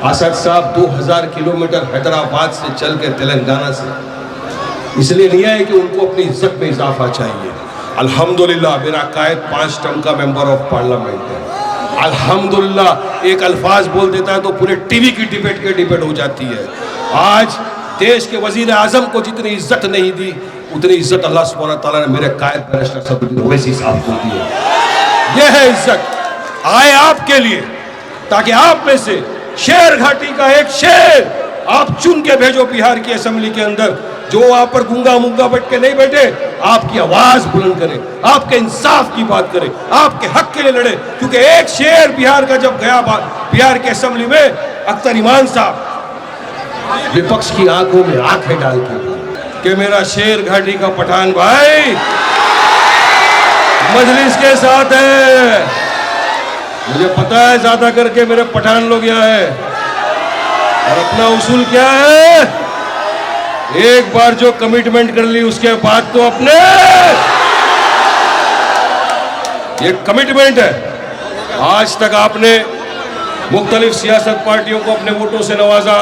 आसाद साहब 2000 किलोमीटर हैदराबाद से चल के तेलंगाना से इसलिए नहीं आए कि उनको अपनी इज्जत में इजाफा चाहिए। अल्हम्दुलिल्लाह मेरा कायद 5 टर्म का मेंबर ऑफ पार्लियामेंट है। अल्हम्दुलिल्लाह एक अल्फाज बोल देता है तो पूरे टीवी की डिबेट हो जाती है। आज देश के वजीर आजम को जितनी इज्जत नहीं दी उतनी इज्जत अल्लाह सुब्हानहू तआला ने मेरे कायद बैरिस्टर असदुद्दीन ओवैसी साहब को दी है। यह है इज्जत आए आपके लिए, ताकि आप में से शेर घाटी का एक शेर आप चुन के भेजो बिहार की असेंबली के अंदर, जो वहां पर गूंगा मुंगा बैठ के नहीं बैठे, आपकी आवाज बुलंद करे, आपके इंसाफ की बात करे, आपके हक के लिए लड़े। क्योंकि एक शेर बिहार का जब गया बिहार की असेंबली में, अख्तर इमान साहब विपक्ष की आंखों में आंखें डाल के कि मेरा शेर घाटी का पठान भाई मजलिस के साथ है। मुझे पता है ज्यादा करके मेरे पठान लोग यहाँ है और अपना उसूल क्या है, एक बार जो कमिटमेंट कर ली उसके बाद तो अपने, ये कमिटमेंट है। आज तक आपने मुख्तलिफ सियासत पार्टियों को अपने वोटों से नवाजा,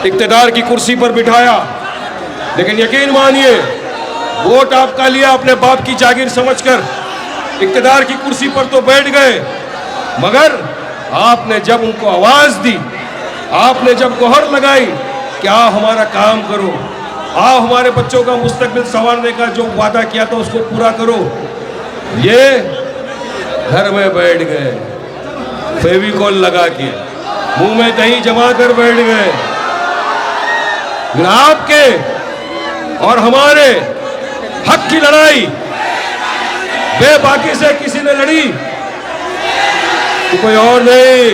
इक्तदार की कुर्सी पर बिठाया, लेकिन यकीन मानिए वोट आपका लिया अपने बाप की जागीर समझकर, इक्तदार की कुर्सी पर तो बैठ गए, मगर आपने जब उनको आवाज दी, आपने जब गुहार लगाई कि आओ हमारा काम करो, आओ हमारे बच्चों का मुस्तकबिल संवारने का जो वादा किया था उसको पूरा करो, ये घर में बैठ गए, फेविकॉल लगा के मुंह में दही जमा कर बैठ गए। आपके और हमारे हक की लड़ाई बेबाकी से किसी ने लड़ी तो कोई और नहीं,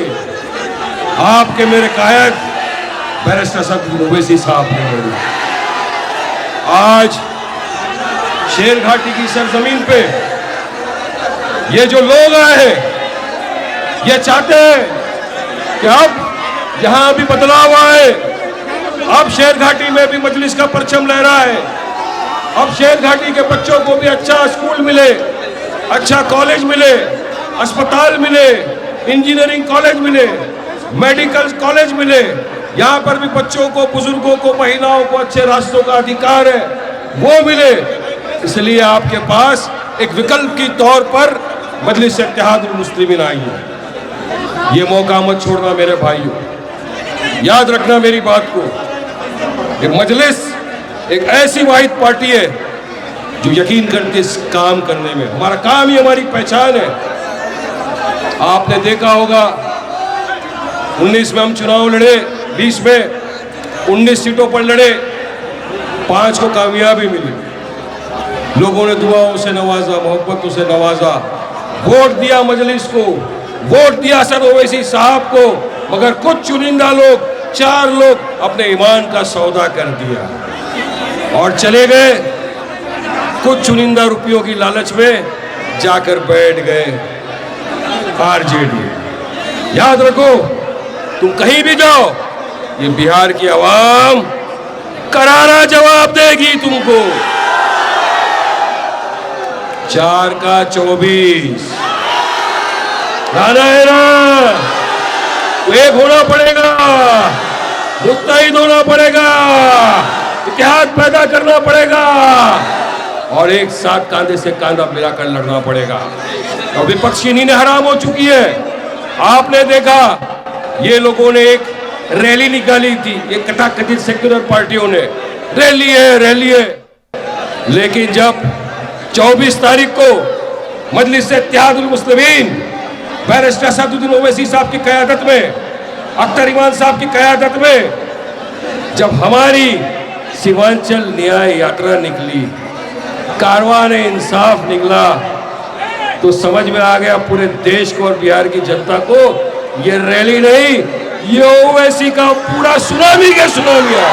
आपके मेरे कायद बैरिस्टर असदुद्दीन ओवैसी साहब ने लड़ी। आज शेर घाटी की सरजमीन पे ये जो लोग आए हैं, ये चाहते हैं कि अब जहां भी बदलाव आए, अब शेर घाटी में भी मजलिस का परचम लहरा है, अब शेर घाटी के बच्चों को भी अच्छा स्कूल मिले, अच्छा कॉलेज मिले, अस्पताल मिले, इंजीनियरिंग कॉलेज मिले, मेडिकल कॉलेज मिले, यहाँ पर भी बच्चों को, बुजुर्गों को, महिलाओं को अच्छे रास्तों का अधिकार है वो मिले। इसलिए आपके पास एक विकल्प के तौर पर मजलिस इत्तेहादुल मुस्लिमीन आई है। ये मौका मत छोड़ना मेरे भाइयों, याद रखना मेरी बात को। ये मजलिस एक ऐसी वाहिद पार्टी है जो यकीन करके इस काम करने में, हमारा काम ही हमारी पहचान है। आपने देखा होगा 19 में हम चुनाव लड़े, 20 में 19 सीटों पर लड़े, 5 को कामयाबी मिली, लोगों ने दुआओं से नवाजा, मोहब्बतों से नवाजा, वोट दिया मजलिस को, वोट दिया असद ओवैसी साहब को, मगर कुछ चुनिंदा लोग, 4 लोग अपने ईमान का सौदा कर दिया और चले गए, कुछ चुनिंदा रुपयों की लालच में जाकर बैठ गए आरजेडी। याद रखो, तुम कहीं भी जाओ, ये बिहार की आवाम करारा जवाब देगी तुमको। 4 का 24 लाना है ना, एक होना पड़ेगा, मुत्तहिद होना पड़ेगा, इत्तेहाद पैदा करना पड़ेगा और एक साथ कांधे से कांधा मिलाकर लड़ना पड़ेगा। और विपक्ष की नींद हराम हो चुकी है। आपने देखा ये लोगों ने एक रैली निकाली थी, एक कथाकथित सेक्युलर पार्टियों ने, रैली है, लेकिन जब 24 तारीख को मजलिस इत्तेहादुल मुस्लिमीन बैरिस्टर असदुद्दीन ओवैसी साहब की क़यादत में, अख्तर इमान साहब की क़यादत में, जब हमारी सीमांचल न्याय यात्रा निकली, कारवान इंसाफ निकला, तो समझ में आ गया पूरे देश को और बिहार की जनता को, ये रैली नहीं, ये ओवैसी का पूरा सुनामी के सुनामी है,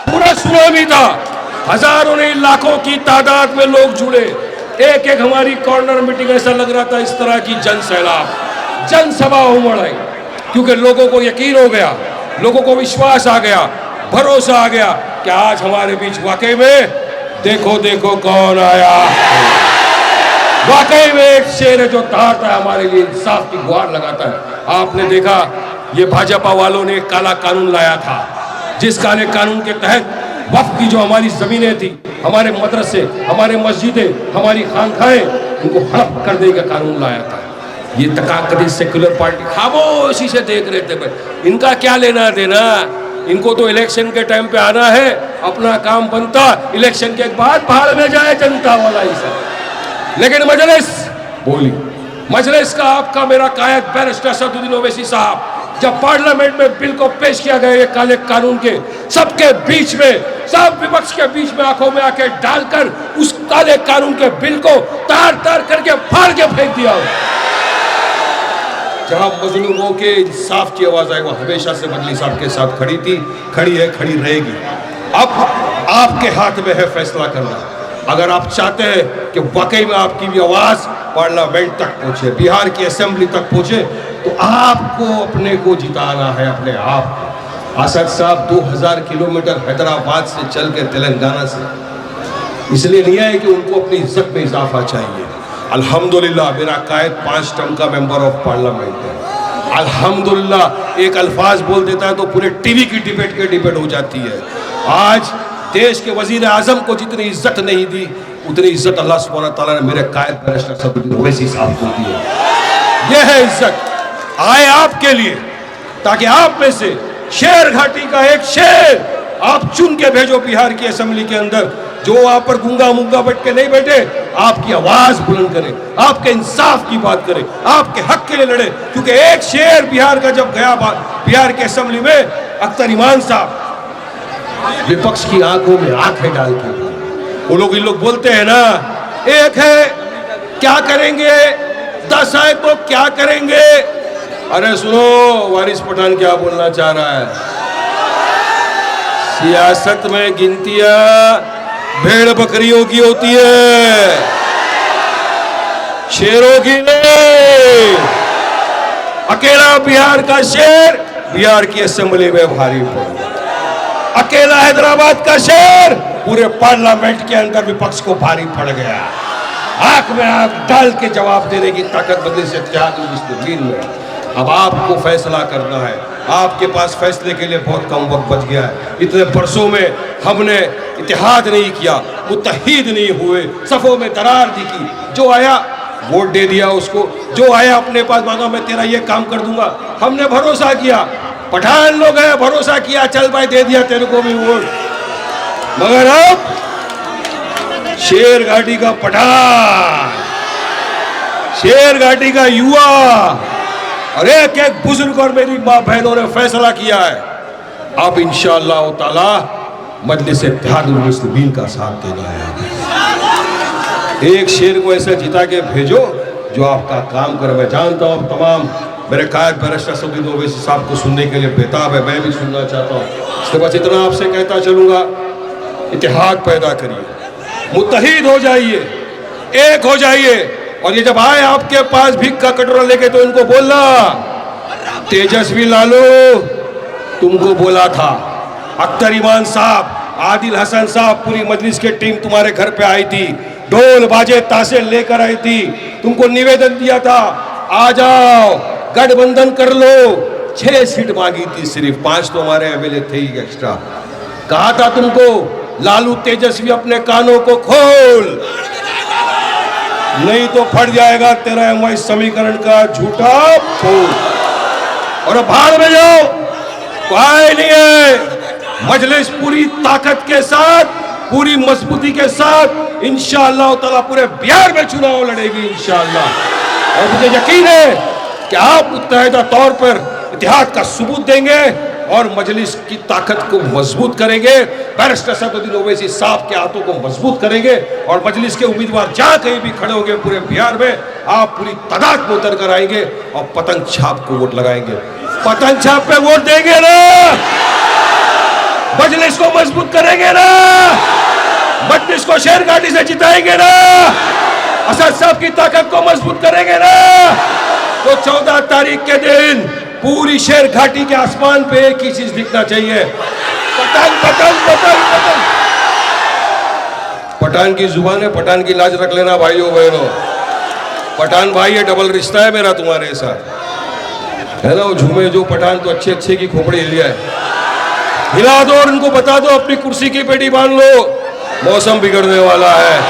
पूरा सुनामी था। हजारों नहीं लाखों की तादाद में लोग जुड़े, एक एक हमारी कॉर्नर मीटिंग ऐसा लग रहा था इस तरह की जन सैलाब, जनसभा उमड़ आई, क्योंकि लोगों को यकीन हो गया, लोगों को विश्वास आ गया, भरोसा आ गया कि आज हमारे बीच वाकई में देखो देखो कौन आया, वाकई में एक शेर है जो दहाड़ता है हमारे लिए इंसाफ की गुहार लगाता है। आपने देखा ये भाजपा वालों ने एक काला कानून लाया था, जिस काले कानून के तहत वक्फ की जो हमारी जमीनें थी, हमारे मदरसे, हमारे मस्जिदें, हमारी खानखाएं, उनको हड़प कर देने का कानून लाया था। ये तकाकदी सेक्युलर पार्टी खामोशी से देख रहे थे। भाई इनका क्या लेना देना, इनको तो इलेक्शन के टाइम पे आना है, अपना काम बनता, इलेक्शन के बाद भाड़ में जाए जनता वाला ही सब। लेकिन मजलिस बोली, मजलिस का आपका मेरा कायद बैरिस्टर सदरुद्दीन ओवैसी साहब जब पार्लियामेंट में बिल को पेश किया गया ये काले कानून के, सबके बीच में, सब विपक्ष के बीच में आंखों में आके डालकर उस काले कानून के बिल को तार तार करके फाड़ के फेंक दिया। जहां मजलूमों के इंसाफ की आवाज आई, वो हमेशा से मजलिस आपके साथ खड़ी थी, खड़ी है, खड़ी रहेगी। अब आपके हाथ में है फैसला करना। अगर आप चाहते हैं कि वाकई में आपकी भी आवाज पार्लियामेंट तक पहुंचे, बिहार की असेंबली तक पहुंचे, तो आपको अपने को जिताना है, अपने आप को। असद साहब 2000 किलोमीटर हैदराबाद से चल के तेलंगाना से इसलिए नहीं आए कि उनको अपनी इज्जत में इजाफा चाहिए। अल्हम्दुलिल्लाह मेरा कायद 5 टर्म का मेंबर ऑफ पार्लियामेंट है। अल्हम्दुलिल्लाह एक अल्फाज बोल देता है तो पूरे टीवी की डिबेट हो जाती है। आज देश के वजीर आजम को जितनी इज्जत नहीं दी, उतनी इज्जत अल्लाह सुब्हानहू व तआला ने मेरे कायद बैरिस्टर सदरुद्दीन ओवैसी साहब को दी है। यह है इज्जत आए आपके लिए, ताकि आप में से शेर घाटी का एक शेर आप चुन के भेजो बिहार की असेंबली के अंदर, जो वहां पर गूंगा मुंगा बैठ के नहीं बैठे, आपकी आवाज बुलंद करे, आपके इंसाफ की बात करे, आपके हक के लिए लड़े। क्योंकि एक शेर बिहार का जब गया बिहार की असेंबली में, अख्तर इमान साहब विपक्ष की आंखों में आंखें डाल के, वो लोग इन लोग बोलते हैं ना, एक है क्या करेंगे, 10 आए तो क्या करेंगे। अरे सुनो, वारिस पठान क्या बोलना चाह रहा है, सियासत में गिनतियां भेड़ बकरियों की होती है, शेरों की नहीं। अकेला बिहार का शेर बिहार की असेंबली में भारी पड़ा, अकेला हैदराबाद का शेर पूरे पार्लियामेंट के अंदर विपक्ष को भारी पड़ गया। आंख में आंख डाल के जवाब देने की ताकत मजलिस इत्तेहादुल मुस्लिमीन में। अब आपको फैसला करना है, आपके पास फैसले के लिए बहुत कम वक्त बच गया है। इतने बरसों में हमने इत्तेहाद नहीं किया, मुत्तहीद नहीं हुए, सफों में दरार दी की। जो आया वोट दे दिया उसको, जो आया अपने पास मांगा मैं तेरा ये काम कर दूंगा, हमने भरोसा किया। पठान लोग हैं, भरोसा किया, चल भाई दे दिया तेरे को भी वोट। मगर अब शेर घाटी का पठान, शेर घाटी का युवा और एक एक बुजुर्ग और मेरी माँ बहनों ने फैसला किया है, अब इंशाअल्लाह ताला मजलिस इत्तेहादुल मुस्लिमीन का साथ देना है। एक शेर को ऐसे जिता के भेजो जो आपका काम करे। मैं जानता हूँ तमाम मेरे कायद बैरिस्टर सदरुद्दीन ओवैसी साहब को सुनने के लिए बेताब है, मैं भी सुनना चाहता हूँ। इसके बस इतना आपसे कहता चलूंगा, इत्तेहाद पैदा करिए, मुत्तहीद हो जाइए, एक हो जाइए। और ये जब आए आपके पास भीख का कटोरा लेके तो इनको बोलना, तेजस्वी लालू तुमको बोला था, अख्तर इमान साहब, आदिल हसन साहब, पूरी मजलिस की टीम तुम्हारे घर पे आई थी, ढोल बाजे ताशे लेकर आई थी, तुमको निवेदन दिया था आ जाओ गठबंधन कर लो। 6 सीट मांगी थी, सिर्फ 5 तो हमारे एमएलए थे ही एक्स्ट्रा। कहा था तुमको लालू तेजस्वी अपने कानों को खोल, नहीं तो फट जाएगा तेरा एमवाई समीकरण का झूठा फूल, और अब भाड़ में जाओ। कोई नहीं है, मजलिस पूरी ताकत के साथ, पूरी मजबूती के साथ इंशाअल्लाह ताला पूरे बिहार में चुनाव लड़ेगी इंशाअल्लाह। और मुझे यकीन है कि आप मुत्तहिदा तौर पर इत्तेहाद का सबूत देंगे और मजलिस की ताकत को मजबूत करेंगे, बैरिस्टर सदरुद्दीन ओवैसी साहब के हाथों को मजबूत करेंगे। और मजलिस के उम्मीदवार जहां कहीं भी खड़े होंगे पूरे बिहार में, आप पूरी तादाद में उतर कर आएंगे और पतंग छाप को वोट लगाएंगे। पतंग छाप पे वोट देंगे ना, मजलिस को मजबूत करेंगे ना, मजलिस को शेर घाटी से जिताएंगे ना, असद साहब की ताकत को मजबूत करेंगे ना, तो 14 तारीख के दिन पूरी शेर घाटी के आसमान पे एक ही चीज दिखना चाहिए, पतंग पतंग पतंग पतंग। पठान की जुबान है, पठान की लाज रख लेना भाइयों बहनों। पठान भाई ये डबल रिश्ता है मेरा तुम्हारे साथ। है ना वो झूमे जो पठान, तो अच्छे अच्छे की खोपड़ी हिल जाए, हिला दो और इनको बता दो अपनी कुर्सी की पेटी बांध लो, मौसम बिगड़ने वाला है।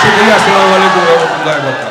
शुक्रिया, अस्सलाम वालेकुम रहमतुल्लाहि व बरकातहू।